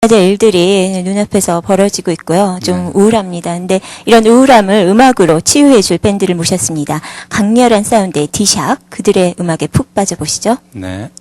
일들이 눈앞에서 벌어지고 있고요. 좀 우울합니다. 근데 이런 우울함을 음악으로 치유해줄 밴드를 모셨습니다. 강렬한 사운드의 디샥, 그들의 음악에 푹 빠져보시죠. 네.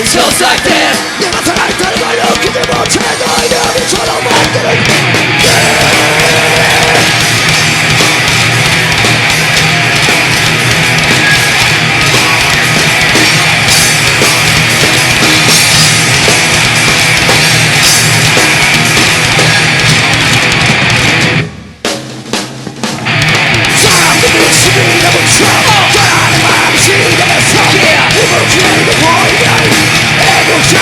Just like that 내가 살아있다는 걸 느끼지 못해 너의 이름처럼 만드는 사람들이 시비를 붙여 떠나는 마음이 시작했어 이불 기회를 보이면 애국자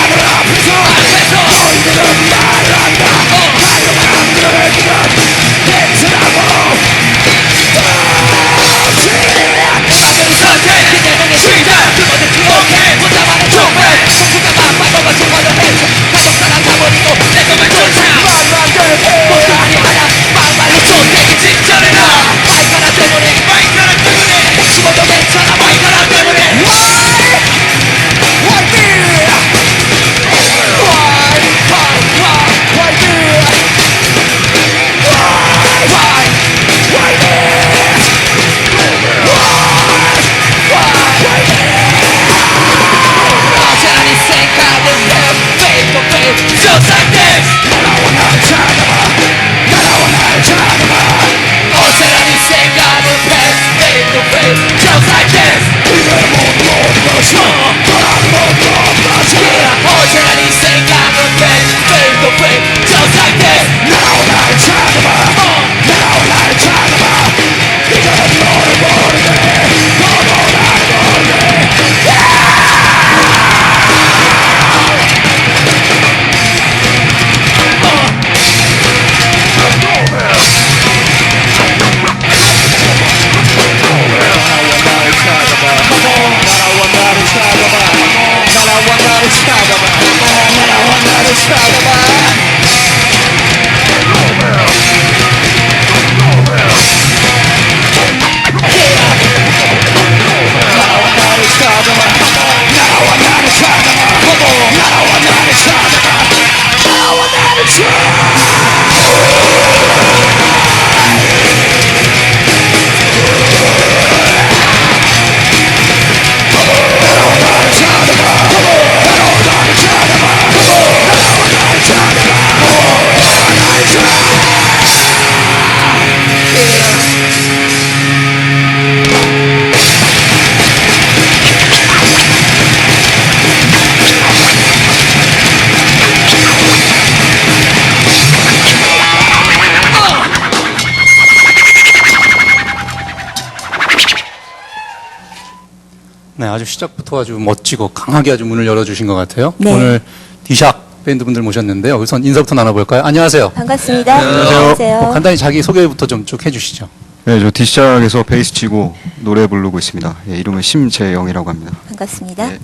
네, 아주 시작부터 아주 멋지고 강하게 아주 문을 열어주신 것 같아요. 네. 오늘 디샥 밴드분들 모셨는데요. 우선 인사부터 나눠볼까요? 안녕하세요. 반갑습니다. 간단히 자기 소개부터 좀 쭉 해주시죠. 네, 저 디시작에서 베이스 치고 노래 부르고 있습니다. 예, 이름은 심재영이라고 합니다. 반갑습니다. 네.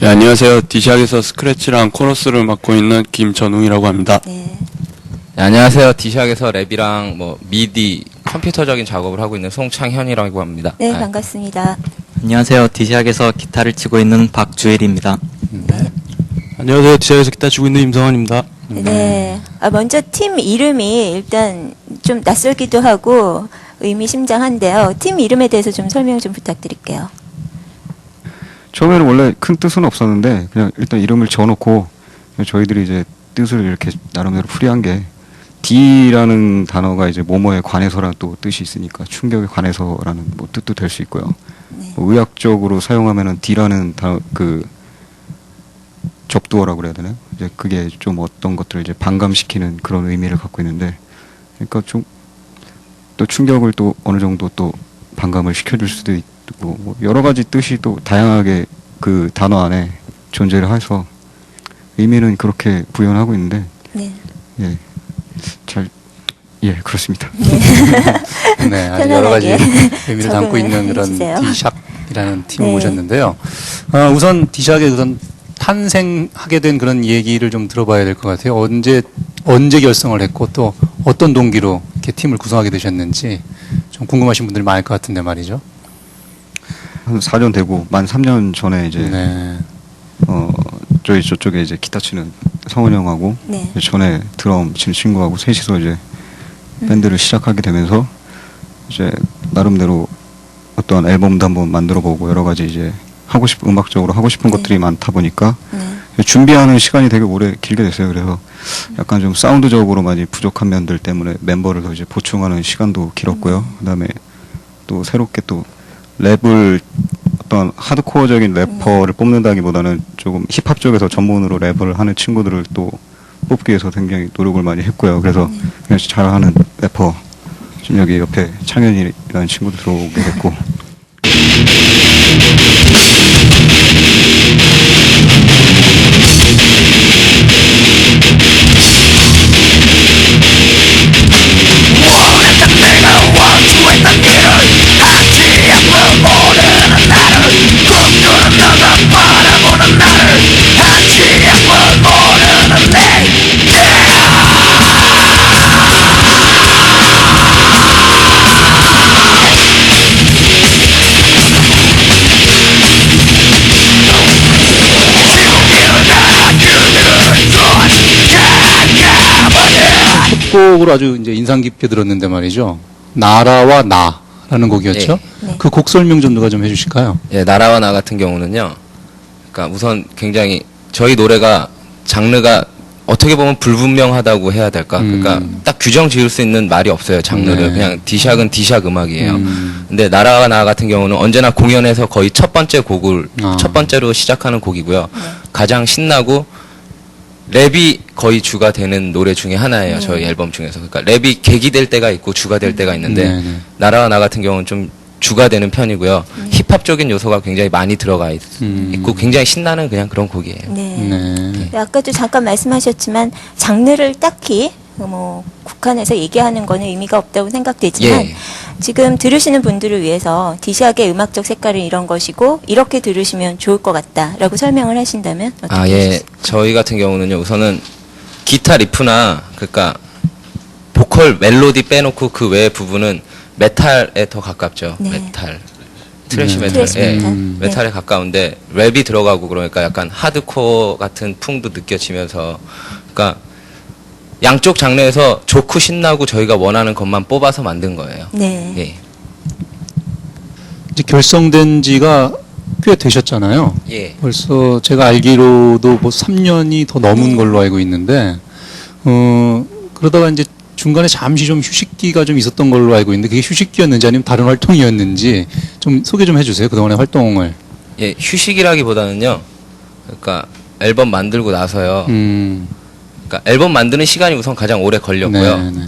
네, 안녕하세요. 디샥에서 스크래치랑 코러스를 맡고 있는 김전웅이라고 합니다. 네. 네, 안녕하세요. 디샥에서 랩이랑 뭐 미디 컴퓨터적인 작업을 하고 있는 송창현이라고 합니다. 네, 반갑습니다. 안녕하세요. 디시학에서 기타를 치고 있는 박주일입니다. 안녕하세요. 디샥에서 기타 치고 있는 임성환입니다. 네. 먼저 팀 이름이 일단 좀 낯설기도 하고 의미심장한데요. 팀 이름에 대해서 좀 설명 좀 부탁드릴게요. 처음에는 원래 큰 뜻은 없었는데 그냥 일단 이름을 지어놓고 저희들이 이제 뜻을 이렇게 나름대로 풀이한 게 D라는 단어가 이제 뭐뭐에 관해서라는 또 뜻이 있으니까 충격에 관해서라는 뭐 뜻도 될 수 있고요. 네. 뭐 의학적으로 사용하면은 D라는 단어 그 접두어라고 그래야 되나요? 이제 그게 좀 어떤 것들을 이제 반감시키는 그런 의미를 갖고 있는데, 그러니까 좀 또 충격을 또 어느 정도 또 반감을 시켜줄 수도 있고 뭐 여러 가지 뜻이 또 다양하게 그 단어 안에 존재를 해서 의미는 그렇게 부여하고 있는데, 네. 예, 그렇습니다. 네, 아주 여러 가지 편안하게 의미를 담고 있는 그런 해주세요. 디샥이라는 팀을 네. 모셨는데요. 우선 디샥의 그런 탄생하게 된 그런 얘기를 좀 들어봐야 될 것 같아요. 언제 결성을 했고 또 어떤 동기로 이렇게 팀을 구성하게 되셨는지 좀 궁금하신 분들이 많을 것 같은데 말이죠. 한 4년 되고 만 3년 전에 이제 네. 저쪽에 이제 기타 치는 성훈 형하고 네. 전에 드럼 치는 친구하고 셋이서 이제 밴드를 시작하게 되면서 이제 나름대로 어떤 앨범도 한번 만들어보고 여러 가지 이제 음악적으로 하고 싶은 네. 것들이 많다 보니까 네. 준비하는 시간이 되게 오래 길게 됐어요. 그래서 약간 좀 사운드적으로 많이 부족한 면들 때문에 멤버를 더 이제 보충하는 시간도 길었고요. 그다음에 또 새롭게 또 랩을 어떤 하드코어적인 래퍼를 뽑는다기보다는 조금 힙합 쪽에서 전문으로 랩을 하는 친구들을 또 뽑기 위해서 굉장히 노력을 많이 했고요. 그래서 그냥 잘하는 래퍼 지금 여기 옆에 창현이라는 친구도 들어오게 됐고. 곡으로 아주 이제 인상 깊게 들었는데 말이죠. 나라와 나라는 곡이었죠. 네. 그 곡 설명 좀 누가 좀 해주실까요? 예, 나라와 나 같은 경우는요. 그러니까 우선 굉장히 저희 노래가 장르가 어떻게 보면 불분명하다고 해야 될까? 그러니까 딱 규정 지을 수 있는 말이 없어요, 장르를. 네. 그냥 디샥은 디샥 음악이에요. 근데 나라와 나 같은 경우는 언제나 공연에서 거의 첫 번째 곡을 첫 번째로 시작하는 곡이고요. 가장 신나고 랩이 거의 주가 되는 노래 중에 하나예요. 저희 앨범 중에서. 그러니까 랩이 계기 될 때가 있고 주가 될 때가 있는데 네, 네. 나라와 나 같은 경우는 좀 주가 되는 편이고요. 힙합적인 요소가 굉장히 많이 들어가 있고 굉장히 신나는 그냥 그런 곡이에요. 네. 네. 네, 아까도 잠깐 말씀하셨지만 장르를 딱히 뭐 국한해서 얘기하는 거는 의미가 없다고 생각되지만 예. 지금 들으시는 분들을 위해서 디샥의 음악적 색깔은 이런 것이고 이렇게 들으시면 좋을 것 같다라고 설명을 하신다면 어떻게 아, 예. 하실까요? 저희 같은 경우는요. 우선은 기타 리프나 그러니까 보컬 멜로디 빼놓고 그 외의 부분은 메탈에 더 가깝죠. 네. 메탈. 트래시 메탈. 트래시 예. 메탈. 메탈에 가까운데 랩이 들어가고 그러니까 약간 하드코어 같은 풍도 느껴지면서 그러니까 양쪽 장르에서 좋고 신나고 저희가 원하는 것만 뽑아서 만든 거예요. 네. 예. 이제 결성된 지가 꽤 되셨잖아요. 예. 벌써 제가 알기로도 뭐 3년이 더 넘은 걸로 알고 있는데, 그러다가 이제 중간에 잠시 좀 휴식기가 좀 있었던 걸로 알고 있는데, 그게 휴식기였는지 아니면 다른 활동이었는지 좀 소개 좀 해주세요. 그동안의 활동을. 예, 휴식이라기보다는요. 그러니까 앨범 만들고 나서요. 그러니까 앨범 만드는 시간이 우선 가장 오래 걸렸고요. 네, 네.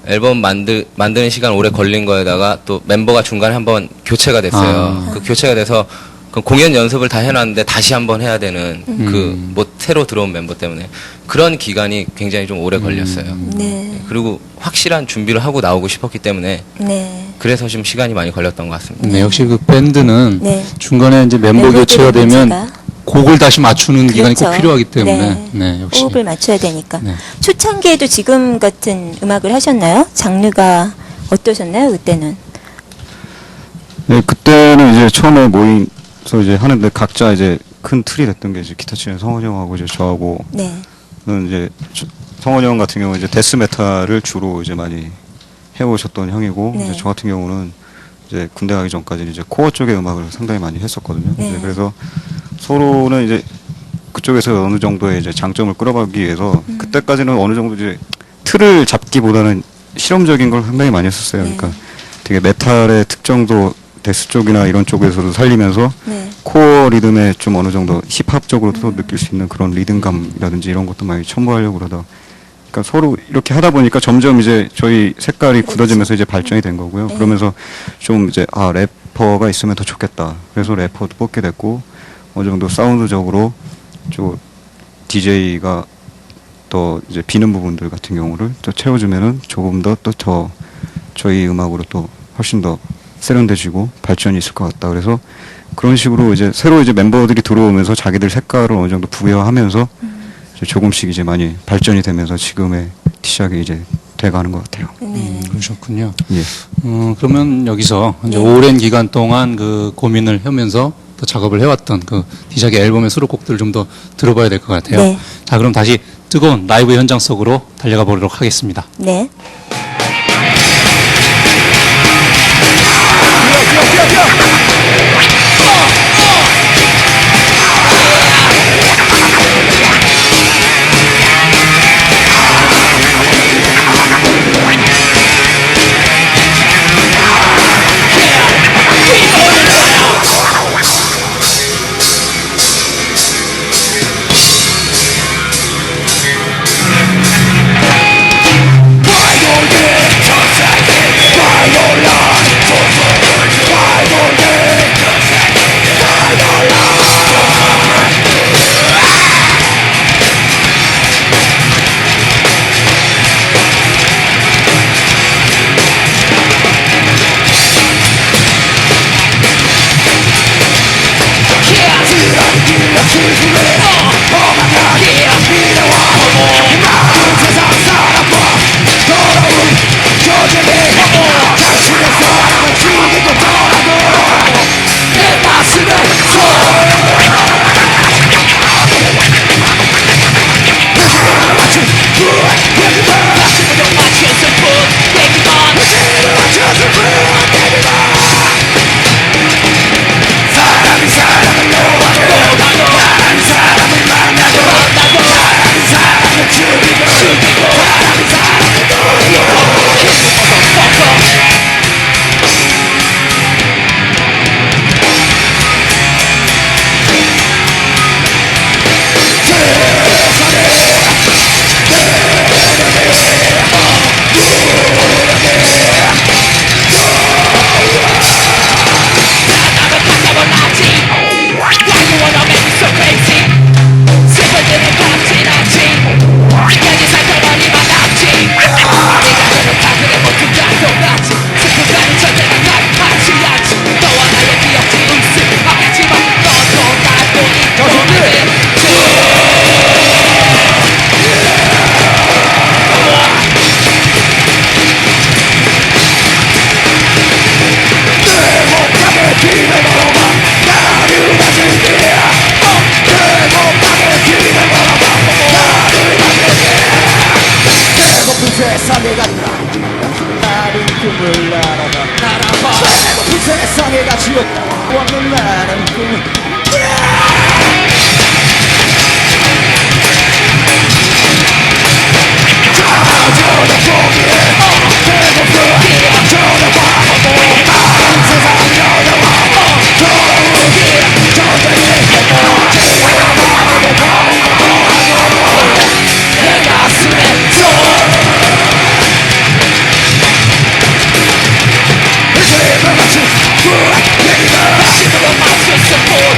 앨범 만드는 시간 오래 걸린 거에다가 또 멤버가 중간에 한번 교체가 됐어요. 그 교체가 돼서 그 공연 연습을 다 해놨는데 다시 한번 해야 되는 그 뭐 새로 들어온 멤버 때문에 그런 기간이 굉장히 좀 오래 걸렸어요. 네. 그리고 확실한 준비를 하고 나오고 싶었기 때문에 네. 그래서 좀 시간이 많이 걸렸던 것 같습니다. 네, 역시 그 밴드는 네. 중간에 이제 멤버 교체가 되면 문제가. 곡을 다시 맞추는 기간이 꼭 그렇죠. 필요하기 때문에 네. 네, 역시 호흡을 맞춰야 되니까. 네. 초창기에도 지금 같은 음악을 하셨나요? 장르가 어떠셨나요? 그때는? 네, 그때는 이제 처음에 모임서 이제 하는데 각자 이제 큰 틀이 됐던 게 이제 기타 치는 성원이 형하고 이제 저하고 네. 는 이제 성원이 형 같은 경우 이제 데스 메탈을 주로 이제 많이 해오셨던 형이고 네. 이제 저 같은 경우는 이제 군대 가기 전까지는 이제 코어 쪽의 음악을 상당히 많이 했었거든요. 네. 이제 그래서 서로는 이제 그쪽에서 어느 정도의 이제 장점을 끌어가기 위해서 그때까지는 어느 정도 이제 틀을 잡기보다는 실험적인 걸 상당히 많이 했었어요. 네. 그러니까 되게 메탈의 특정도 데스 쪽이나 이런 쪽에서도 살리면서 네. 코어 리듬에 좀 어느 정도 힙합적으로도 느낄 수 있는 그런 리듬감이라든지 이런 것도 많이 첨부하려고 그러다. 그러니까 서로 이렇게 하다 보니까 점점 이제 저희 색깔이 굳어지면서 이제 발전이 된 거고요. 네. 그러면서 좀 이제 래퍼가 있으면 더 좋겠다. 그래서 래퍼도 뽑게 됐고 어느 정도 사운드적으로 저 DJ가 더 이제 비는 부분들 같은 경우를 또 채워주면은 조금 더 저희 음악으로 또 훨씬 더 세련돼지고 발전이 있을 것 같다. 그래서 그런 식으로 이제 새로 이제 멤버들이 들어오면서 자기들 색깔을 어느 정도 부여하면서 이제 조금씩 이제 많이 발전이 되면서 지금의 티샥이 이제 돼가는 것 같아요. 네. 그러셨군요. 예. 그러면 여기서 이제 네. 오랜 기간 동안 그 고민을 하면서 또 작업을 해왔던 그 디샥의 앨범의 수록곡들을 좀 더 들어봐야 될 것 같아요. 네. 자, 그럼 다시 뜨거운 라이브 현장 속으로 달려가 보도록 하겠습니다. 네. 세상에 간다 나는 꿈을 날아가 배고픈 세상에 가지 없는 나는 꿈을 Support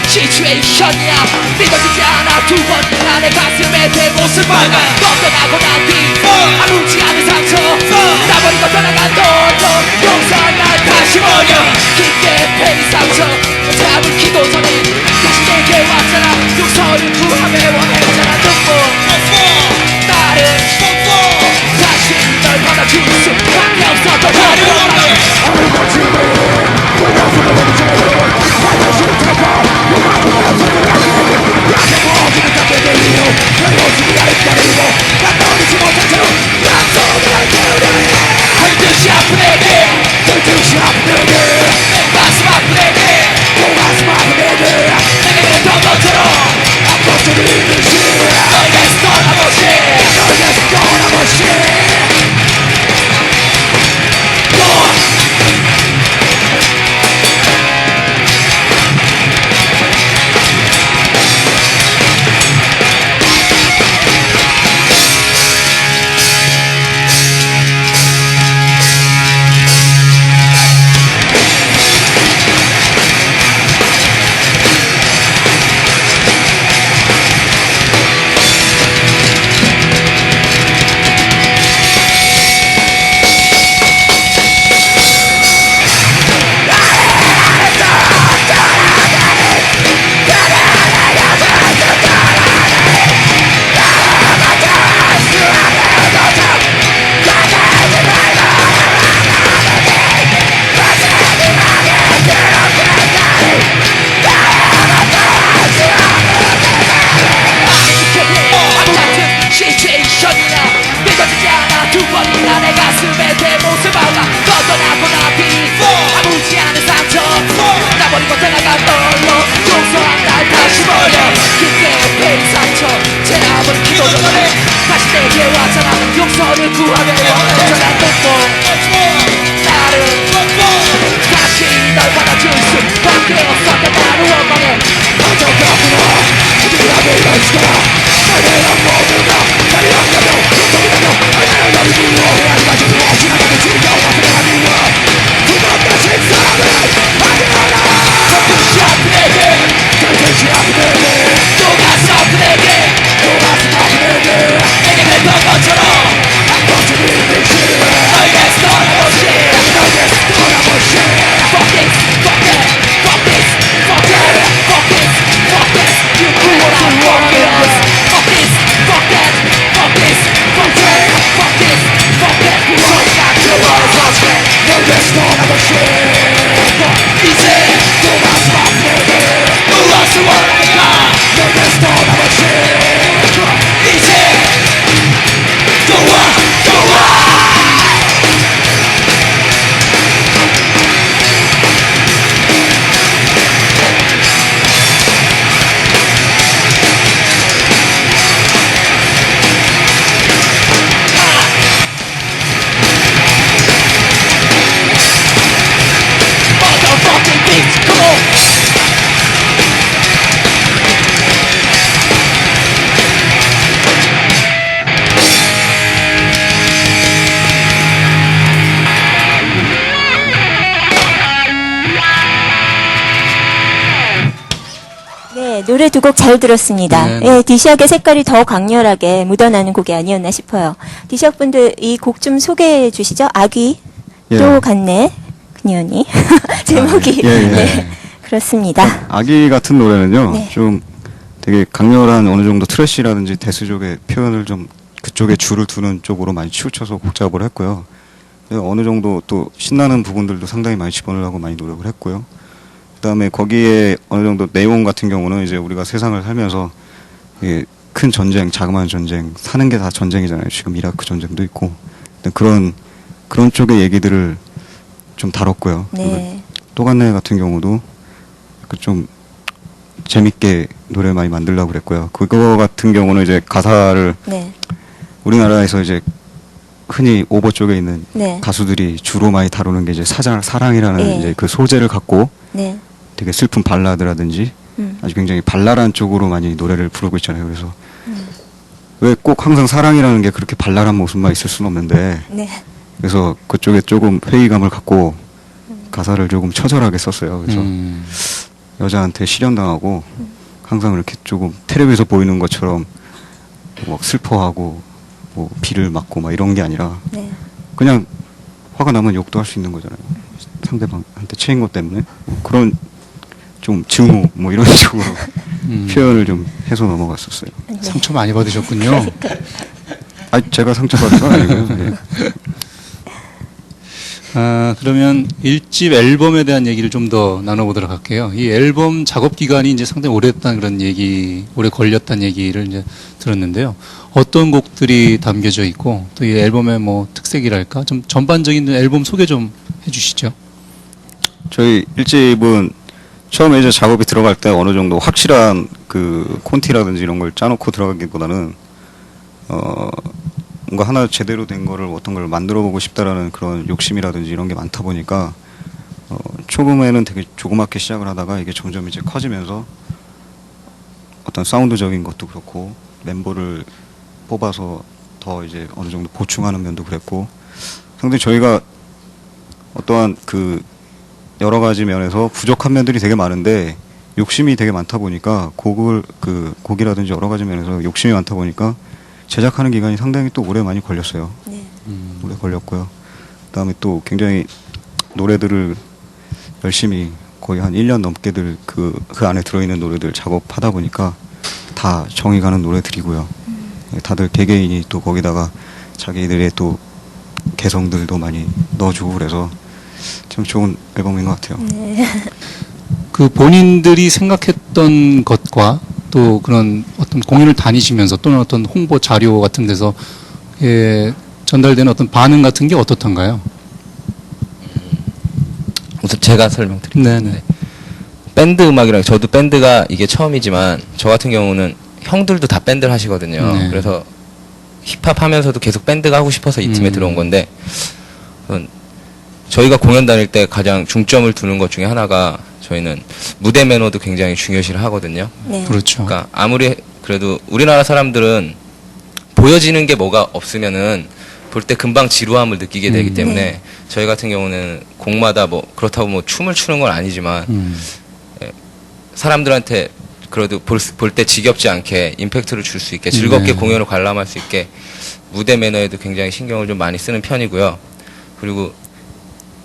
시츄에이션이야 믿어지지 않아 두 번이나 내 가슴에 내 모습 박아 뻗어나고 난 뒤 아무지 않은 상처 나버리고 떠나간 너도 용서한 날 다시 버려 깊게 패인 상처 잡은 기도 전에 다시 내게 왔잖아 용서를 구하며 원했잖아 눈물 나를 다시 널 받아줄 수밖에 없었던 나를 원해 듯이 아픈 애게 듯이 아픈 애게 가슴 아픈 애게 가슴 아픈 애게 내게 던 것처럼 아무것도 있는 시 너에게서 떠나보시 너에게서 떠나보시 용서를 구하며 원했잖아 나를 다시 널 받아줄 수밖에 없었던 나를 원망해 빠져가구나 그들하게 이럴 수가 나를 모두가 나를 안가며 나를 너를 불러해 아직까지도 지나가는 즐거워 그래가지고 두번 다시 사랑을 하려나 듯이 아픈 애게 듯이 아픈 애게 또 가슴 아픈 애게 또 가슴 아픈 애게 내게 됐던 것처럼 너에게서 떠나보시 너에게서 떠나보시 Fuck this, fuck that, fuck this, fuck that, fuck this, fuck this You do what I want us Fuck this, fuck that, fuck this, fuck that, fuck this, fuck that 무엇이 아쉬워서 너에게서 떠나보시 이제 또 가슴 아프게 무엇을 원할까 너에게서 떠나보시 이제 좋아 Motherfucking beats, come on! 네, 노래 두 곡 잘 들었습니다. 네. 예, 디시악의 색깔이 더 강렬하게 묻어나는 곡이 아니었나 싶어요. 디시악 분들 이 곡 좀 소개해 주시죠. 아귀 예. 또 갔네 그녀니 제목이 예, 예. 네 그렇습니다. 아기 같은 노래는요, 네. 좀 되게 강렬한 어느 정도 트래시라든지 데스 쪽의 표현을 좀 그쪽에 줄을 두는 쪽으로 많이 치우쳐서 곡 작업을 했고요. 어느 정도 또 신나는 부분들도 상당히 많이 집어넣으려고 많이 노력을 했고요. 그다음에 거기에 어느 정도 내용 같은 경우는 이제 우리가 세상을 살면서 큰 전쟁, 자그마한 전쟁, 사는 게 다 전쟁이잖아요. 지금 이라크 전쟁도 있고 그런 쪽의 얘기들을 좀 다뤘고요. 네. 또간네 같은 경우도 좀 재밌게 노래 많이 만들려고 그랬고요. 그거 같은 경우는 이제 가사를 네. 우리나라에서 이제 흔히 오버 쪽에 있는 네. 가수들이 주로 많이 다루는 게 이제 사랑이라는 네. 이제 그 소재를 갖고 네. 되게 슬픈 발라드라든지 아주 굉장히 발랄한 쪽으로 많이 노래를 부르고 있잖아요. 그래서 왜 꼭 항상 사랑이라는 게 그렇게 발랄한 모습만 있을 수는 없는데 네. 그래서 그쪽에 조금 회의감을 갖고 가사를 조금 처절하게 썼어요. 그래서 여자한테 실연당하고 항상 이렇게 조금 텔레비에서 보이는 것처럼 뭐 슬퍼하고 뭐 비를 맞고 막 이런 게 아니라 네. 그냥 화가 나면 욕도 할 수 있는 거잖아요. 상대방한테 채인 것 때문에 뭐 그런 좀 증오 뭐 이런 식으로 표현을 좀 해서 넘어갔었어요. 상처 많이 받으셨군요. 아 제가 상처받은 건 아니고요. 네. 그러면 1집 앨범에 대한 얘기를 좀 더 나눠보도록 할게요. 이 앨범 작업 기간이 이제 상당히 오래됐다는 그런 얘기, 오래 걸렸다는 얘기를 이제 들었는데요. 어떤 곡들이 담겨져 있고 또 이 앨범의 뭐 특색이랄까 좀 전반적인 앨범 소개 좀 해주시죠. 저희 1집은 처음에 이제 작업이 들어갈 때 어느 정도 확실한 그 콘티라든지 이런 걸 짜놓고 들어가기보다는 뭔가 하나 제대로 된 거를 어떤 걸 만들어 보고 싶다라는 그런 욕심이라든지 이런 게 많다 보니까 초음에는 되게 조그맣게 시작을 하다가 이게 점점 이제 커지면서 어떤 사운드적인 것도 그렇고 멤버를 뽑아서 더 이제 어느 정도 보충하는 면도 그랬고 상당히 저희가 어떠한 그 여러 가지 면에서 부족한 면들이 되게 많은데 욕심이 되게 많다 보니까 곡이라든지 여러 가지 면에서 욕심이 많다 보니까 제작하는 기간이 상당히 또 오래 많이 걸렸어요. 네. 오래 걸렸고요. 그다음에 또 굉장히 노래들을 열심히 거의 한 1년 넘게들 그 안에 들어있는 노래들 작업하다 보니까 다 정이 가는 노래들이고요. 다들 개개인이 또 거기다가 자기들의 또 개성들도 많이 넣어주고 그래서 참 좋은 앨범인 것 같아요. 그 본인들이 생각했던 것과 또 그런 어떤 공연을 다니시면서 또는 어떤 홍보 자료 같은 데서 전달되는 어떤 반응 같은 게 어떻던가요? 우선 제가 설명드릴게요. 네네. 밴드 음악이랑 저도 밴드가 이게 처음이지만 저 같은 경우는 형들도 다 밴드를 하시거든요. 네. 그래서 힙합 하면서도 계속 밴드가 하고 싶어서 이 팀에 들어온 건데 저희가 공연 다닐 때 가장 중점을 두는 것 중에 하나가 저희는 무대 매너도 굉장히 중요시를 하거든요. 네. 그렇죠. 그러니까 아무리 그래도 우리나라 사람들은 보여지는 게 뭐가 없으면은 볼 때 금방 지루함을 느끼게 되기 때문에 네. 저희 같은 경우는 곡마다 뭐 그렇다고 뭐 춤을 추는 건 아니지만 사람들한테 그래도 볼 때 지겹지 않게 임팩트를 줄 수 있게 즐겁게 네. 공연을 관람할 수 있게 무대 매너에도 굉장히 신경을 좀 많이 쓰는 편이고요. 그리고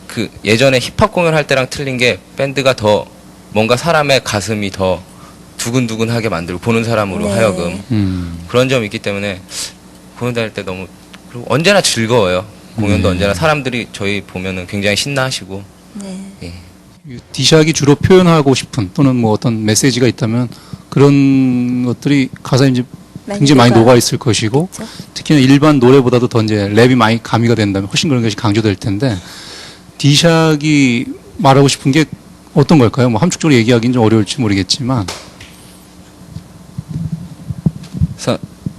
그 예전에 힙합 공연할 때랑 틀린 게 밴드가 더 뭔가 사람의 가슴이 더 두근두근하게 만들고 보는 사람으로 네. 하여금 그런 점이 있기 때문에 공연 다닐 때 너무 그리고 언제나 즐거워요. 공연도 언제나 사람들이 저희 보면은 굉장히 신나하시고 네. 예. 디샥이 주로 표현하고 싶은 또는 뭐 어떤 메시지가 있다면 그런 것들이 가사에 이제 굉장히 많이 녹아 있을 것이고 그렇죠. 특히나 일반 노래보다도 더 이제 랩이 많이 가미가 된다면 훨씬 그런 것이 강조될 텐데 디샥이 말하고 싶은 게 어떤 걸까요? 뭐 함축적으로 얘기하기는 좀 어려울지 모르겠지만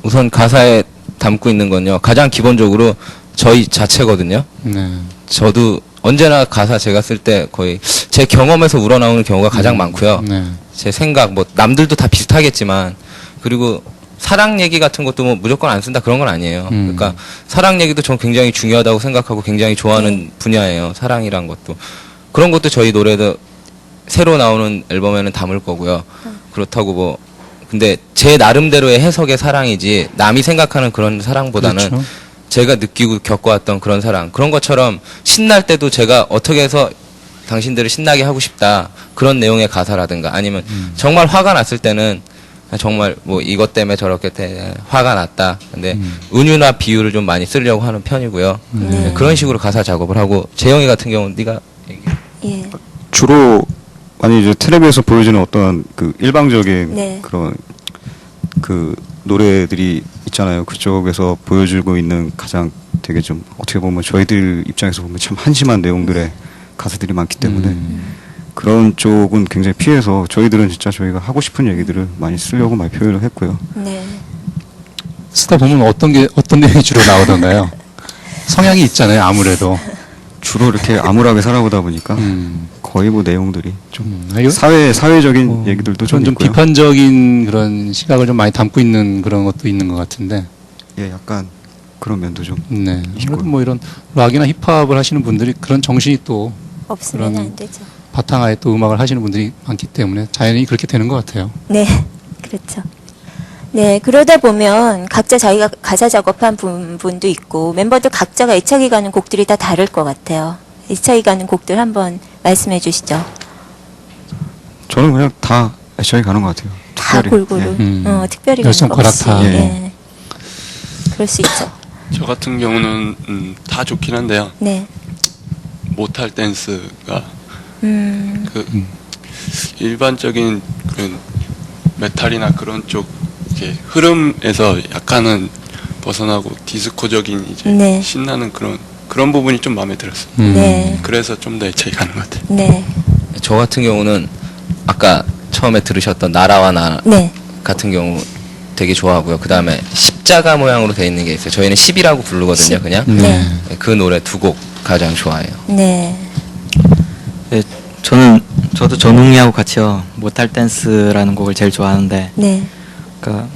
우선 가사에 담고 있는 건요. 가장 기본적으로 저희 자체거든요. 네. 저도 언제나 가사 제가 쓸 때 거의 제 경험에서 우러나오는 경우가 가장 많고요. 네. 제 생각, 뭐 남들도 다 비슷하겠지만 그리고 사랑 얘기 같은 것도 뭐 무조건 안 쓴다 그런 건 아니에요. 그러니까 사랑 얘기도 전 굉장히 중요하다고 생각하고 굉장히 좋아하는 분야예요. 사랑이란 것도. 그런 것도 저희 노래도 새로 나오는 앨범에는 담을 거고요. 그렇다고 뭐 근데 제 나름대로의 해석의 사랑이지 남이 생각하는 그런 사랑보다는 그렇죠. 제가 느끼고 겪어왔던 그런 사랑 그런 것처럼 신날 때도 제가 어떻게 해서 당신들을 신나게 하고 싶다 그런 내용의 가사라든가 아니면 정말 화가 났을 때는 정말 뭐 이것 때문에 저렇게 화가 났다 근데 은유나 비유를 좀 많이 쓰려고 하는 편이고요. 네. 그런 식으로 가사 작업을 하고 재영이 같은 경우는 네가 얘기해. 예. 주로 아니 이제 텔레비에서 보여주는 어떤 그 일방적인 네. 그런 그 노래들이 있잖아요. 그쪽에서 보여주고 있는 가장 되게 좀 어떻게 보면 저희들 입장에서 보면 참 한심한 내용들의 가사들이 많기 때문에 그런 쪽은 굉장히 피해서 저희들은 진짜 저희가 하고 싶은 얘기들을 많이 쓰려고 많이 표현을 했고요. 네. 쓰다 보면 어떤 내용이 주로 나오던가요? 성향이 있잖아요, 아무래도. 주로 이렇게 암울하게 살아보다 보니까 거의 뭐 내용들이 좀 이거- 사회적인 얘기들도 좀 좀 있고요. 비판적인 그런 시각을 좀 많이 담고 있는 그런 것도 있는 것 같은데. 예, 약간 그런 면도 좀 네. 있고요. 아무래도 뭐 이런 락이나 힙합을 하시는 분들이 그런 정신이 또 없으면 그런- 안 되죠. 바탕하에 또 음악을 하시는 분들이 많기 때문에 자연히 그렇게 되는 것 같아요. 네, 그렇죠. 네, 그러다 보면 각자 자기가 가사 작업한 부분도 있고 멤버들 각자가 애착이 가는 곡들이 다 다를 것 같아요. 애착이 가는 곡들 한번 말씀해 주시죠. 저는 그냥 다 애착이 가는 것 같아요. 다 특별히. 골고루, 예. 특별히 열성껏 그런 거 없이. 다. 예. 그럴 수 있죠. 저 같은 경우는 다 좋긴 한데요. 네. 모탈 댄스가 음, 그 일반적인 그런 메탈이나 그런 쪽 이제 흐름에서 약간은 벗어나고 디스코적인 이제 네. 신나는 그런 부분이 좀 마음에 들었어요. 네. 그래서 좀 더 애착이 가는 것 같아요. 네. 저 같은 경우는 아까 처음에 들으셨던 나라와 나 네. 같은 경우 되게 좋아하고요. 그 다음에 십자가 모양으로 되어 있는 게 있어요. 저희는 10이라고 부르거든요, 그냥. 네. 그 노래 두 곡 가장 좋아해요. 네. 네, 저도 전웅이하고 같이요 모탈 댄스라는 곡을 제일 좋아하는데, 네. 그러니까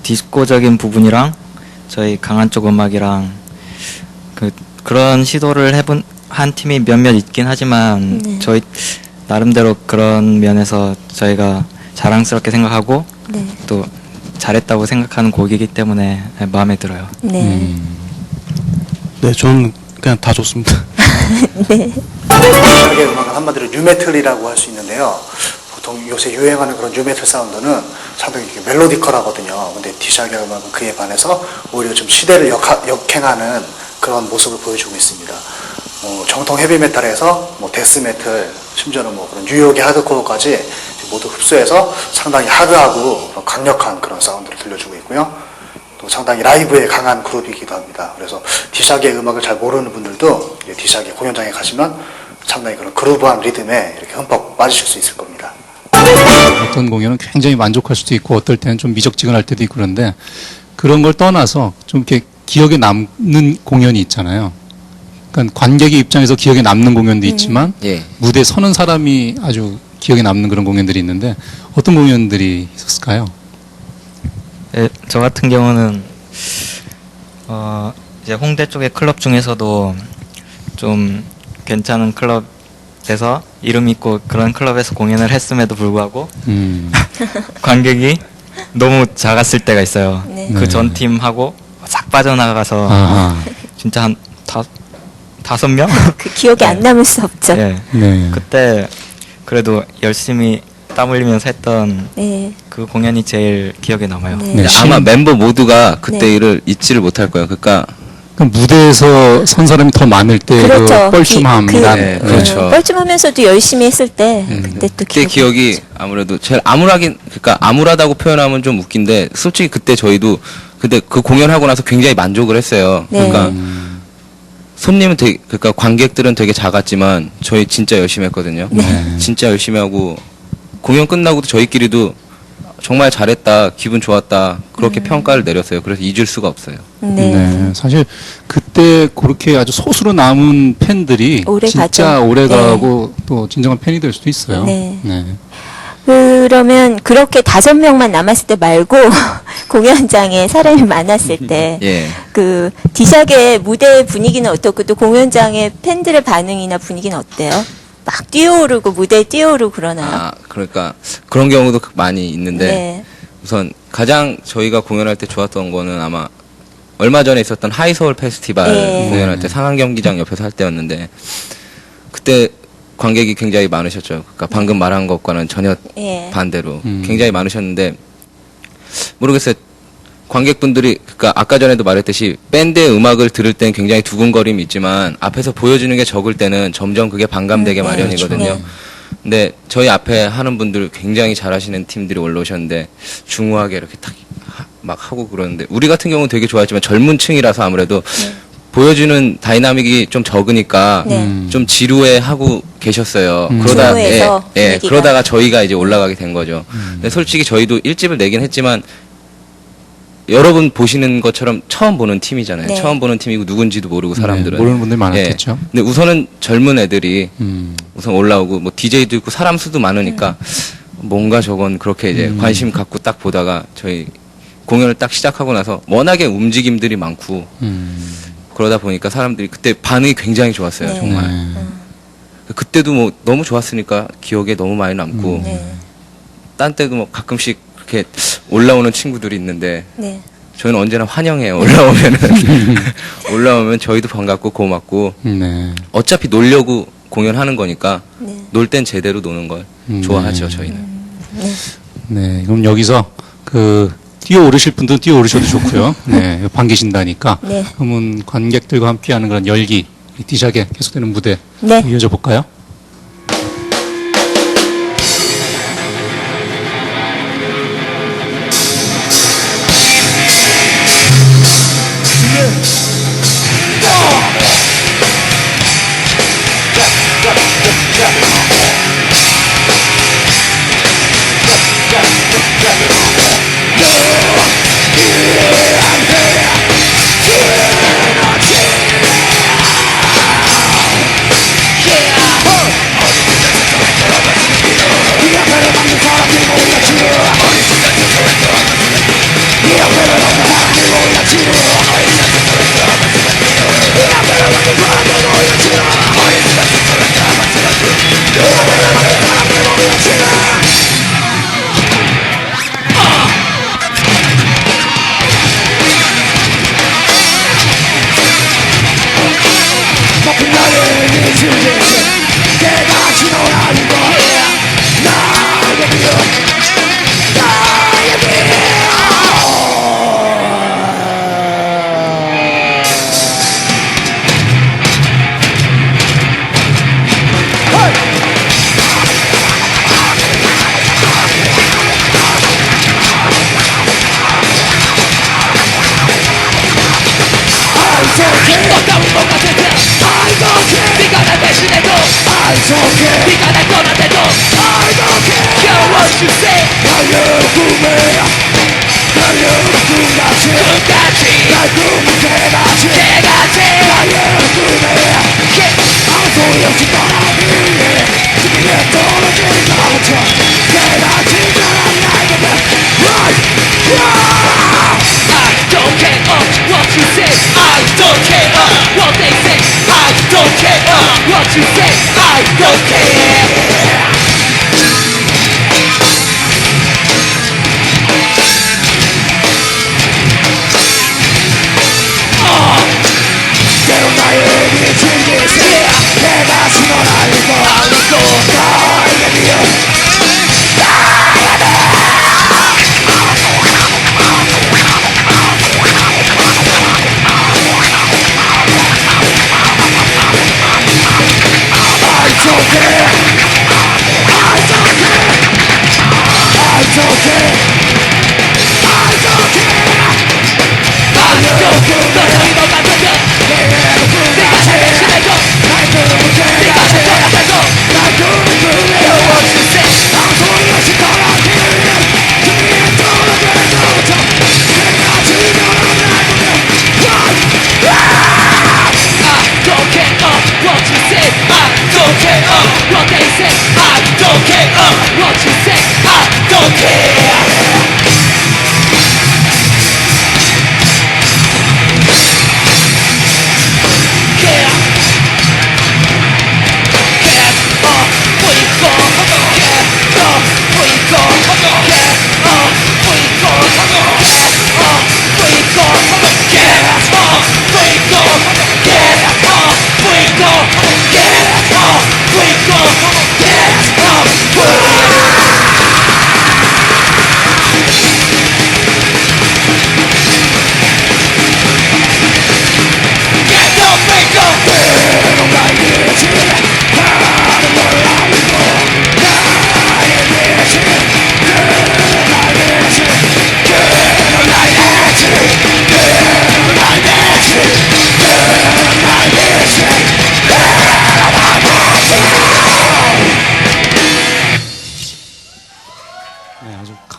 디스코적인 부분이랑 저희 강한 쪽 음악이랑 그런 시도를 해본 한 팀이 몇몇 있긴 하지만 네. 저희 나름대로 그런 면에서 저희가 자랑스럽게 생각하고 네. 또 잘했다고 생각하는 곡이기 때문에 마음에 들어요. 네. 네, 저는 그냥 다 좋습니다. 네. 디샤의 음악은 한마디로 뉴메탈이라고 할 수 있는데요. 보통 요새 유행하는 그런 뉴메탈 사운드는 상당히 이렇게 멜로디컬하거든요. 근데 디샤의 음악은 그에 반해서 오히려 좀 시대를 역행하는 그런 모습을 보여주고 있습니다. 정통 헤비메탈에서 데스메탈, 심지어는 그런 뉴욕의 하드코어까지 모두 흡수해서 상당히 하드하고 강력한 그런 사운드를 들려주고 있고요. 또 상당히 라이브에 강한 그룹이기도 합니다. 그래서 디샤의 음악을 잘 모르는 분들도 디샤의 공연장에 가시면 상당히 그런 그루브한 리듬에 이렇게 흠뻑 빠지실 수 있을 겁니다. 어떤 공연은 굉장히 만족할 수도 있고 어떨 때는 좀 미적지근할 때도 있고 그런데 그런 걸 떠나서 좀 이렇게 기억에 남는 공연이 있잖아요. 그러니까 관객의 입장에서 기억에 남는 공연도 있지만 예. 무대에 서는 사람이 아주 기억에 남는 그런 공연들이 있는데 어떤 공연들이 있었을까요? 네, 저 같은 경우는 이제 홍대 쪽의 클럽 중에서도 좀 괜찮은 클럽에서 이름 있고 그런 클럽에서 공연을 했음에도 불구하고 관객이 너무 작았을 때가 있어요. 네. 그 전 팀하고 싹 빠져나가서 아하. 진짜 한 다섯 명? 그 기억에 안 남을 수 없죠. 네. 네. 그때 그래도 열심히 땀 흘리면서 했던 네. 그 공연이 제일 기억에 남아요. 네. 근데 아마 멤버 모두가 그때 네. 일을 잊지를 못할 거예요. 그러니까 그럼 무대에서 선 사람이 더 많을 때 그렇죠. 그 뻘쭘함. 네, 그렇죠. 뻘쭘하면서도 열심히 했을 때 그때 또 그때 기억이 아무래도 제일 그러니까 암울하다고 표현하면 좀 웃긴데 솔직히 그때 저희도 그때 그 공연하고 나서 굉장히 만족을 했어요. 네. 그러니까 그러니까 관객들은 되게 작았지만 저희 진짜 열심히 했거든요. 진짜 열심히 하고 공연 끝나고도 저희끼리도 정말 잘했다, 기분 좋았다 그렇게 평가를 내렸어요. 그래서 잊을 수가 없어요. 네. 네, 사실 그때 그렇게 아주 소수로 남은 팬들이 오래 진짜 가죠. 오래 네. 가고 또 진정한 팬이 될 수도 있어요. 네. 네. 그러면 그렇게 5명만 남았을 때 말고 공연장에 사람이 많았을 때 예. 그 디샥의 무대 분위기는 어떻고 또 공연장의 팬들의 반응이나 분위기는 어때요? 막 뛰어오르고 무대에 뛰어오르고 그러나요? 아, 그러니까 그런 경우도 많이 있는데 네. 우선 가장 저희가 공연할 때 좋았던 거는 아마 얼마 전에 있었던 하이서울 페스티벌 네. 공연할 때 상암경기장 옆에서 할 때였는데 그때 관객이 굉장히 많으셨죠. 그러니까 방금 말한 것과는 전혀 예. 반대로 굉장히 많으셨는데 모르겠어요. 관객분들이 그러니까 아까 전에도 말했듯이 밴드의 음악을 들을 땐 굉장히 두근거림이 있지만 앞에서 보여주는 게 적을 때는 점점 그게 반감되게 네, 마련이거든요. 그렇죠. 근데 저희 앞에 하는 분들 굉장히 잘하시는 팀들이 올라오셨는데 중후하게 이렇게 막 하고 그러는데 우리 같은 경우는 되게 좋아했지만 젊은 층이라서 아무래도 보여주는 다이나믹이 좀 적으니까 좀 지루해하고 계셨어요. 지루해서 분위기가. 그러다가 저희가 이제 올라가게 된 거죠. 근데 솔직히 저희도 1집을 내긴 했지만 여러분 보시는 것처럼 처음 보는 팀이잖아요. 네. 처음 보는 팀이고 누군지도 모르고 사람들은. 모르는 분들이 많았겠죠. 근데 우선은 젊은 애들이 우선 올라오고 뭐 DJ도 있고 사람 수도 많으니까 뭔가 저건 그렇게 이제 관심 갖고 딱 보다가 저희 공연을 딱 시작하고 나서 워낙에 움직임들이 많고 그러다 보니까 사람들이 그때 반응이 굉장히 좋았어요. 네. 정말. 그때도 뭐 너무 좋았으니까 기억에 너무 많이 남고 네. 딴 때도 뭐 가끔씩 그렇게 올라오는 친구들이 있는데 네. 저희는 언제나 환영해요. 올라오면은 올라오면 저희도 반갑고 고맙고 네. 어차피 놀려고 공연하는 거니까 네. 놀 땐 제대로 노는 걸 좋아하죠. 저희는. 네, 그럼 여기서 뛰어 오르실 분들은 뛰어 오르셔도 좋고요. 네, 반기신다니까. 네. 그러면 관객들과 함께하는 그런 열기, 디작에 계속되는 무대 네. 이어져 볼까요? 네가 날 떠나대도 I don't care. Care what you say. 나의 꿈에 나의 꿈같이 날 꿈은 개같이 나의 꿈에 아무 소용없이 떠나기에 지금에 떨어진 나부터 개같이 나란 나에게 I don't care what you say. I don't care what they say. I don't care what you say. I don't care. 때론 나에게 즐기세 내가 신을 알리고 나에게 미워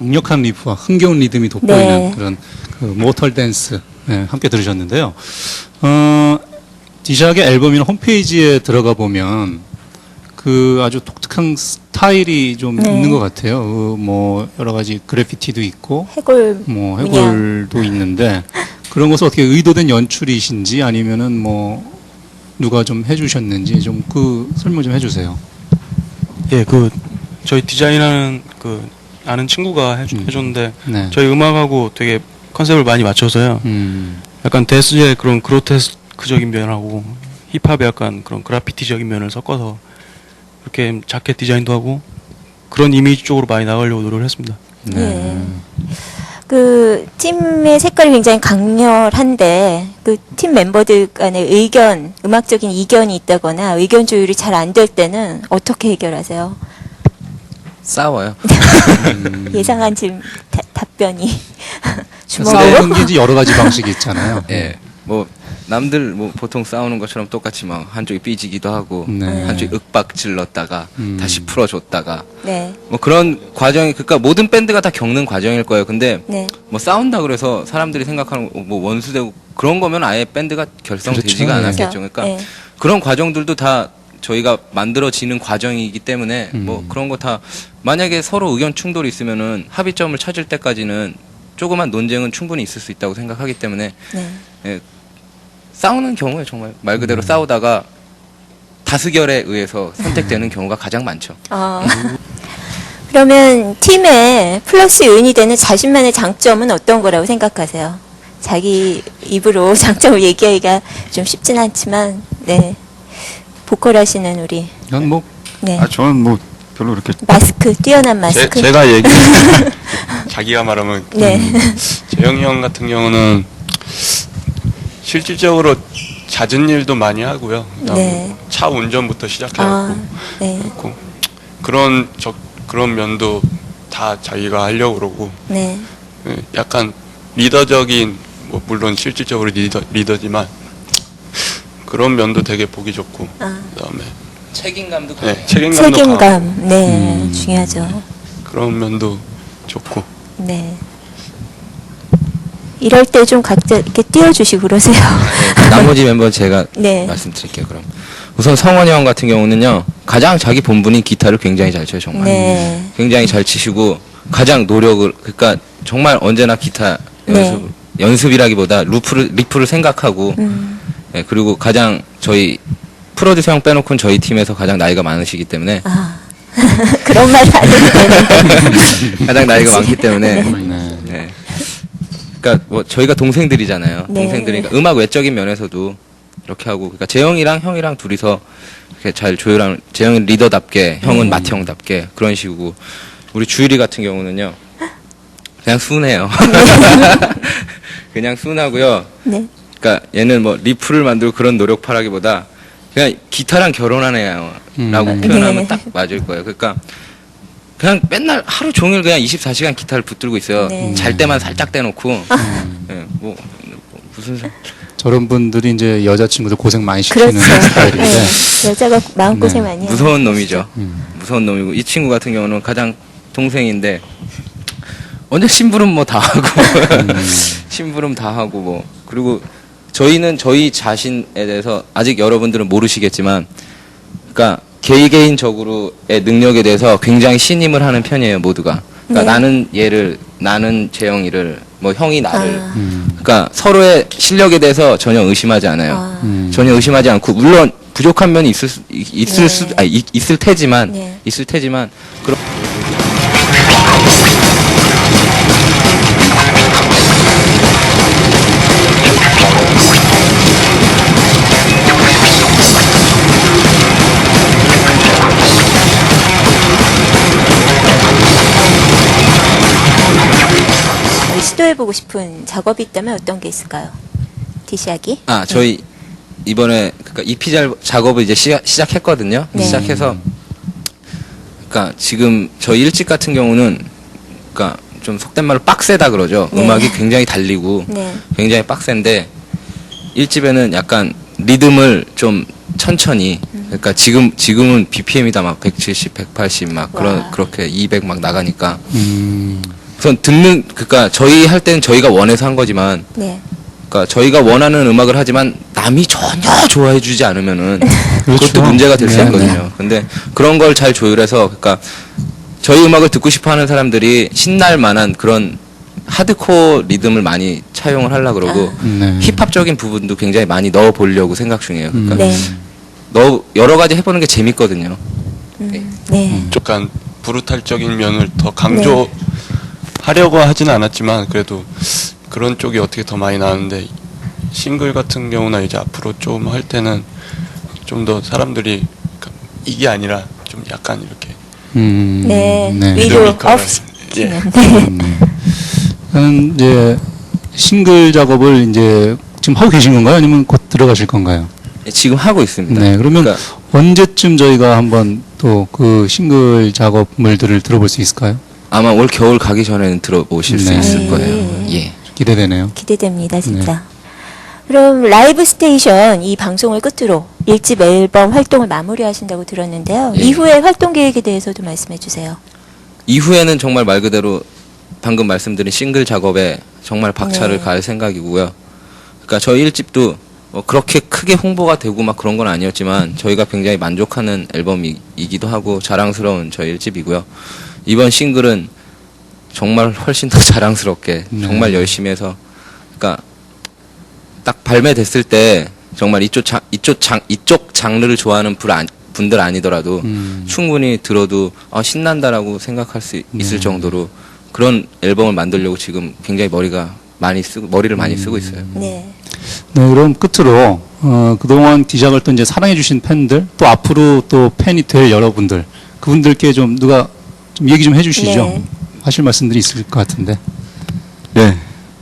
강력한 리프와 흥겨운 리듬이 돋보이는 네. 그런 그 모털 댄스 네, 함께 들으셨는데요. 디샥의 앨범이나 홈페이지에 들어가 보면 그 아주 독특한 스타일이 좀 네. 있는 것 같아요. 뭐 여러 가지 그래피티도 있고 해골 뭐 문양. 해골도 있는데 그런 것은 어떻게 의도된 연출이신지 아니면은 뭐 누가 좀 해주셨는지 좀 그 설명 좀 해주세요. 예, 그 저희 디자인하는 그 아는 친구가 해줬는데 네. 저희 음악하고 되게 컨셉을 많이 맞춰서요. 약간 데스의 그런 그로테스크적인 면하고 힙합의 약간 그런 그래피티적인 면을 섞어서 이렇게 자켓 디자인도 하고 그런 이미지 쪽으로 많이 나가려고 노력을 했습니다. 네. 그 팀의 색깔이 굉장히 강렬한데 그 팀 멤버들 간의 의견, 음악적인 이견이 있다거나 의견 조율이 잘 안 될 때는 어떻게 해결하세요? 싸워요. 예상한 지금 답변이 주먹으로? 싸우는 게 이제 여러 가지 방식이 있잖아요. 예. 뭐 남들 뭐 보통 싸우는 것처럼 똑같이 막 한쪽이 삐지기도 하고 네. 한쪽이 윽박 질렀다가 다시 풀어줬다가 네, 뭐 그런 과정이 그러니까 모든 밴드가 다 겪는 과정일 거예요. 근데 네, 뭐 싸운다 그래서 사람들이 생각하는 뭐 원수되고 그런 거면 아예 밴드가 결성되지가 그렇죠. 않았겠죠. 그렇죠. 그러니까 네. 그런 과정들도 다 저희가 만들어지는 과정이기 때문에 뭐 그런 거 다 만약에 서로 의견 충돌이 있으면은 합의점을 찾을 때까지는 조그만 논쟁은 충분히 있을 수 있다고 생각하기 때문에 네. 예, 싸우는 경우에 정말 말 그대로 싸우다가 다수결에 의해서 선택되는 경우가 가장 많죠. 그러면 팀에 플러스 요인이 되는 자신만의 장점은 어떤 거라고 생각하세요? 자기 입으로 장점을 얘기하기가 좀 쉽진 않지만, 네. 보컬 하시는 우리, 이건 뭐 네. 저는 뭐 별로 이렇게 마스크, 뛰어난 마스크. 제가 얘기 자기가 말하면 네. 재영이 형 같은 경우는 실질적으로 잦은 일도 많이 하고요. 그다음에 네. 차 운전부터 시작해갖고 네. 그렇고 그런 면도 다 자기가 하려고 그러고 네. 예, 약간 리더적인 뭐 물론 실질적으로 리더지만 그런 면도 되게 보기 좋고 그다음에 책임감도 네, 책임감도 강하고 책임감. 네. 중요하죠. 그런 면도 좋고 네. 이럴 때 좀 각자 이렇게 띄워주시고 그러세요. 나머지 멤버 제가 네. 말씀드릴게요. 그럼 우선 성원이 형 같은 경우는요 가장 자기 본분인 기타를 굉장히 잘 쳐요. 정말 네. 굉장히 잘 치시고 가장 노력을 그러니까 정말 언제나 기타 네. 연습이라기보다 리프를 생각하고 예, 그리고 가장 저희 프로듀서 형 빼놓고는 저희 팀에서 가장 나이가 많으시기 때문에 그런 말 안 해도 되는데. 가장 나이가 많기 때문에 네. 네. 그러니까 뭐 저희가 동생들이잖아요. 네. 동생들이니까 음악 외적인 면에서도 이렇게 하고 그러니까 재영이랑 형이랑 둘이서 이렇게 잘 조율하는 재영이 리더답게 형은 맏형답게 그런 식이고 우리 주일이 같은 경우는요 그냥 순해요. 그냥 순하고요. 네. 그러니까 얘는 뭐 리프를 만들고 그런 노력파라기보다 그냥 기타랑 결혼한 애야라고 표현하면 네. 딱 맞을 거예요. 그러니까 그냥 맨날 하루 종일 그냥 24시간 기타를 붙들고 있어요. 네. 잘 때만 살짝 떼놓고 예, 뭐 무슨 저런 분들이 이제 여자친구들 고생 많이 시키는 그렇죠. 스타일인데 네. 여자가 마음고생 많이 해요. 무서운 놈이죠. 무서운 놈이고 이 친구 같은 경우는 가장 동생인데 언제 심부름 뭐 다 하고 심부름 다 하고 뭐 그리고 저희는 저희 자신에 대해서 아직 여러분들은 모르시겠지만 그러니까 개인적으로의 능력에 대해서 굉장히 신임을 하는 편이에요 모두가. 그러니까 네. 나는 재영이를 뭐 형이 나를 그러니까 서로의 실력에 대해서 전혀 의심하지 않아요. 전혀 의심하지 않고 물론 부족한 면이 있을 테지만 네. 그런 시도해보고 싶은 작업이 있다면 어떤 게 있을까요? 디시하기? 저희 이번에 그러니까 EP 작업을 이제 시작했거든요. 네. 시작해서 그러니까 지금 저희 일집 같은 경우는 그러니까 좀 속된 말로 빡세다 그러죠. 네. 음악이 굉장히 달리고 네. 굉장히 빡센데 일집에는 약간 리듬을 좀 천천히 그러니까 지금은 BPM이 다 막 170, 180 막 와. 그렇게 200 막 나가니까 우선 그러니까 저희 할 때는 저희가 원해서 한 거지만, 네. 그러니까 저희가 원하는 음악을 하지만 남이 전혀 좋아해주지 않으면은 그렇죠. 그것도 문제가 될 수 네, 있거든요. 근데 그런 걸 잘 조율해서, 그러니까 저희 음악을 듣고 싶어하는 사람들이 신날 만한 그런 하드코어 리듬을 많이 차용을 하려고 그러고 네. 힙합적인 부분도 굉장히 많이 넣어 보려고 생각 중이에요. 그러니까 네. 여러 가지 해보는 게 재밌거든요. 네. 약간 브루탈적인 면을 더 강조하려고 하지는 않았지만 그래도 그런 쪽이 어떻게 더 많이 나왔는데 싱글 같은 경우나 이제 앞으로 좀 할 때는 좀 더 사람들이 이게 아니라 좀 약간 이렇게 네. 네. 위로 리드미컬한, 업 시키는. 이제 싱글 작업을 이제 지금 하고 계신 건가요? 아니면 곧 들어가실 건가요? 지금 하고 있습니다. 네. 그러면 그러니까 언제쯤 저희가 한번 또 그 싱글 작업물들을 들어볼 수 있을까요? 아마 올 겨울 가기 전에는 들어보실 수 네. 있을 네. 거예요. 예. 기대되네요. 기대됩니다, 진짜. 그럼 라이브 스테이션 이 방송을 끝으로 1집 앨범 활동을 마무리하신다고 들었는데요. 예. 이후에 활동 계획에 대해서도 말씀해 주세요. 이후에는 정말 말 그대로 방금 말씀드린 싱글 작업에 정말 박차를 네. 갈 생각이고요. 그러니까 저희 1집도 그렇게 크게 홍보가 되고 막 그런 건 아니었지만 저희가 굉장히 만족하는 앨범이기도 하고 자랑스러운 저희 1집이고요. 이번 싱글은 정말 훨씬 더 자랑스럽게 네. 정말 열심히 해서, 그러니까 딱 발매됐을 때 정말 이쪽 장르를 좋아하는 분들 아니더라도 충분히 들어도 신난다라고 생각할 수 있을 정도로 그런 앨범을 만들려고 지금 굉장히 머리를 많이 쓰고 있어요. 네. 네, 그럼 끝으로 그동안 디작을 또 이제 사랑해주신 팬들, 또 앞으로 또 팬이 될 여러분들, 그분들께 좀 누가 좀 얘기 좀 해주시죠. 네. 하실 말씀들이 있을 것 같은데. 예,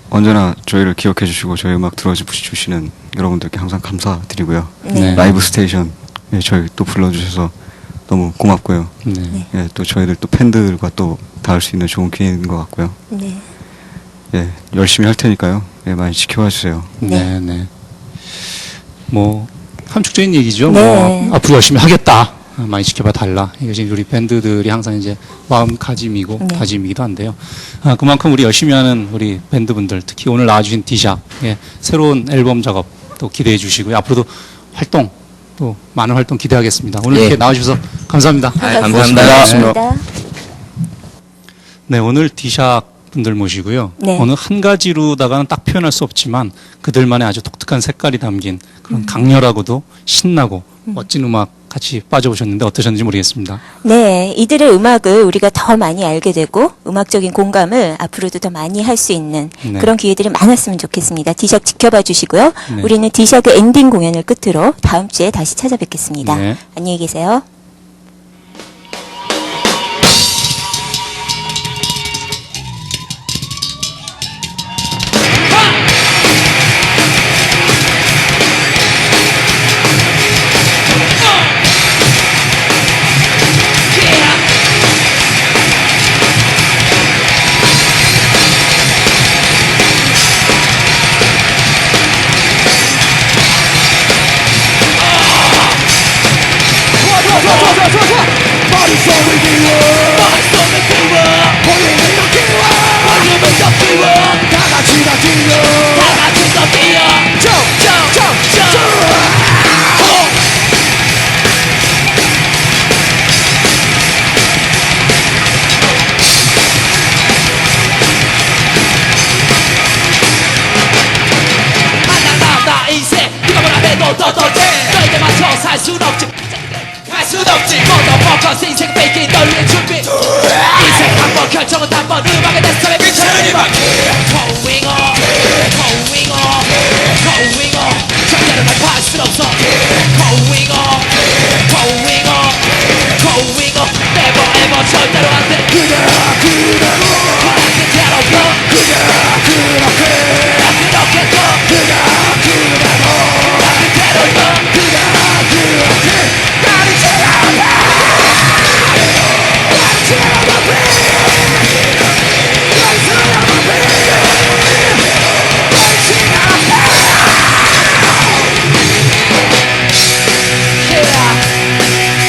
언제나 저희를 기억해 주시고 저희 음악 들어주시는 여러분들께 항상 감사드리고요. 네. 라이브 스테이션 저희 또 불러주셔서 너무 고맙고요. 네. 예, 또 저희들 또 팬들과 또 닿을 수 있는 좋은 기회인 것 같고요. 네. 예, 열심히 할 테니까요. 예, 많이 지켜봐 주세요. 네, 네. 뭐 함축적인 얘기죠. 네. 뭐 앞으로 열심히 하겠다. 많이 지켜봐 달라. 이것이 우리 밴드들이 항상 이제 마음가짐이고 네. 다짐이기도 한데요. 그만큼 우리 열심히 하는 우리 밴드분들, 특히 오늘 나와주신 디작, 새로운 앨범 작업 또 기대해 주시고요. 앞으로도 활동 또 많은 활동 기대하겠습니다. 오늘 예. 이렇게 나와주셔서 감사합니다. 감사합니다. 감사합니다. 네, 오늘 디작 분들 모시고요. 네. 어느 한 가지로다가는 딱 표현할 수 없지만 그들만의 아주 독특한 색깔이 담긴 그런 강렬하고도 신나고 멋진 음악 같이 빠져보셨는데 어떠셨는지 모르겠습니다. 네, 이들의 음악을 우리가 더 많이 알게 되고 음악적인 공감을 앞으로도 더 많이 할 수 있는 네. 그런 기회들이 많았으면 좋겠습니다. 디샥 지켜봐 주시고요. 네. 우리는 디샥의 엔딩 공연을 끝으로 다음 주에 다시 찾아뵙겠습니다. 네. 안녕히 계세요. 너에게 맞춰 살 순 없지 갈 순 없지 Motherfuckers 인생 뺏기 널 준비 인생 한번 결정은 단번 음악의 데스탑에 미쳐는 이만 Going on Going on Going on 절대로 날 할 순 없어 Going on Going on Going on Never ever 절대로 안돼 그대로 그대로 그렇게 더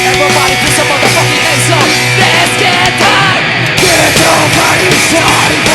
Everybody put some motherfucking hands up. Let's get high. Get your body started.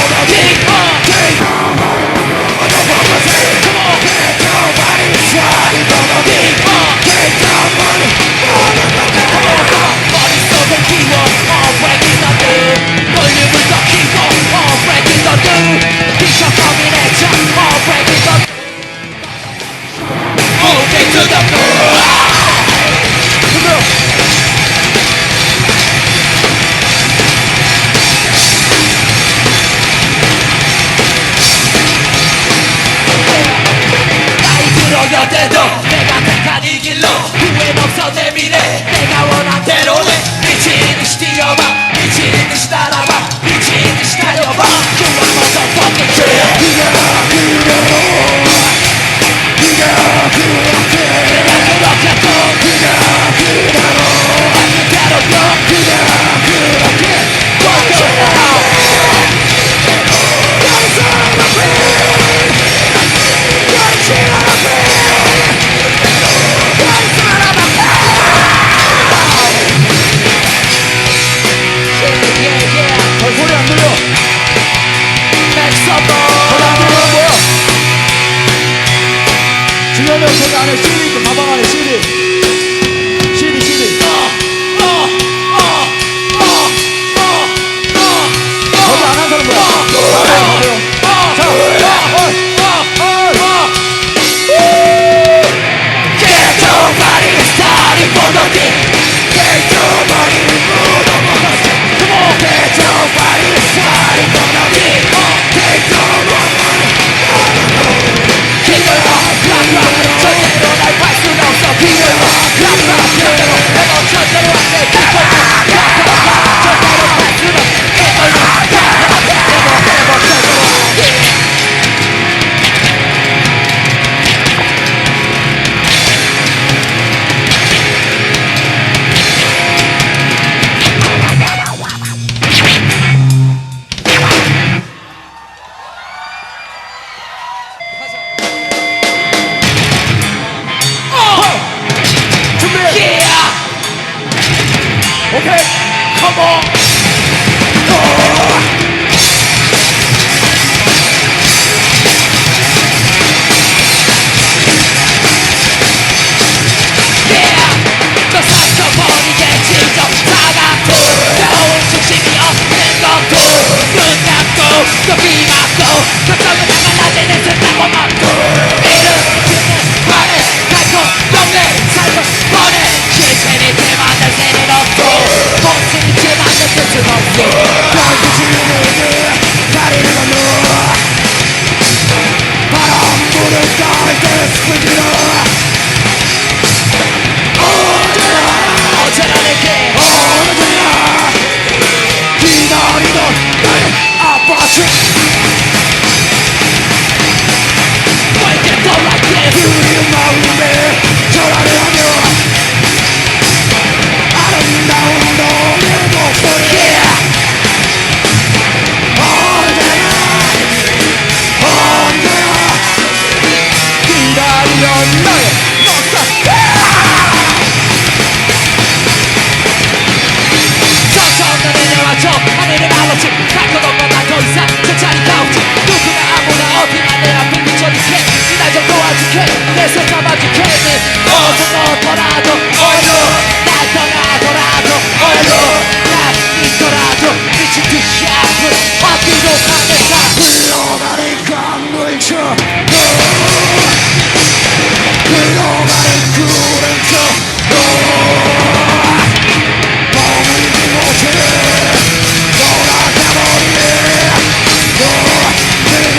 안 들려. 전화 안 들려. 뭐야? 주려면 저기 안에 CD 있고 가방 안에 CD. 거기 안 한 사람 뭐야? 자, Get your body started for the day. Get your body moved on the bus. Come on, get your body started for the day. Get your body. 기회와 클락클락 절대로 날 밟 순 없어. 기회와 클락클락 절대로 내가 절대로 안 돼. 기회와 클락클락 절대로 밟 순 없어. 기회와 클락클락 never 절대로 안 돼. 준비. Yeah. 오케이. Come on. 너 상처버리게 직접 다가고 겨울 중심이 없는 것도 눈 감고 또 귀 막고 걱정은 나만 낮에 내 쓴다고 막고 이름 듣는 말에 갈고 동네 삶은 뻔해 실체니 대만날 새는 없고 목숨이 제만날 뜻은 없어 별빛이 가리는 건 바람 불을 따를 때 스프지러 언제나 내게 언제나 기다리던 나의 아파트 Why get so like this 우리 마음에 전화를 하며 아름다운 너의 목소리 yeah. 언제나 기다리던 나의 목소리 천천히 내려와줘 하늘을 알았지 날것없고 난더 이상 저 자리가 없지 누구나 아무나 어디나 내 앞에 미쳐있게 이날 좀 도와줄게 내 손 잡아줄게 어서 너더라도 어디로 날 떠나더라도 어디로 날 있더라도 미친 듯이 아픈 어디로 가는가 흘러가는 강물처럼 흘러가는 구름처럼 머물지 못해 돌아가버리네 그리고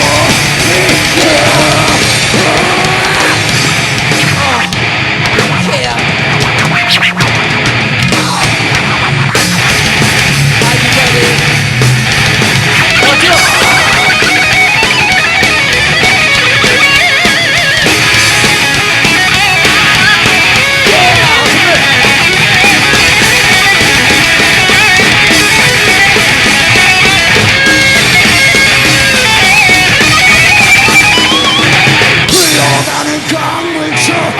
흘러가는 강물처럼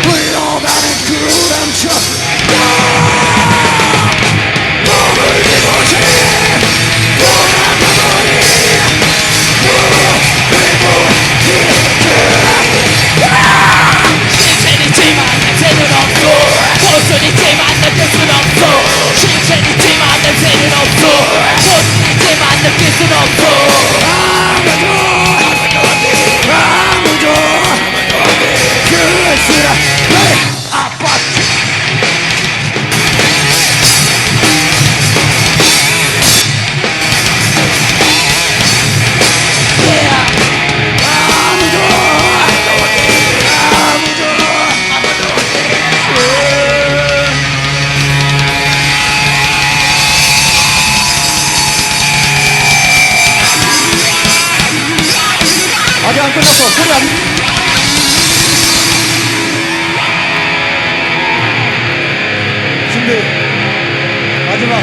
흘러가는 구름처럼 머물지 못해 돌아가버리 신체이지만 냄새는 없어 모순이지만 느낄 순 없어 신체이지만 냄새는 없어 모순이지만 느낄 순 없어 아무도 그랬으라 나의 아파트 아직 안 끝났어. 소리 안. 준비. 마지막.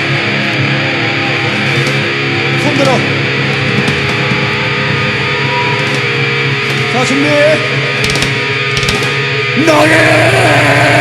손 들어. 자, 준비. 너의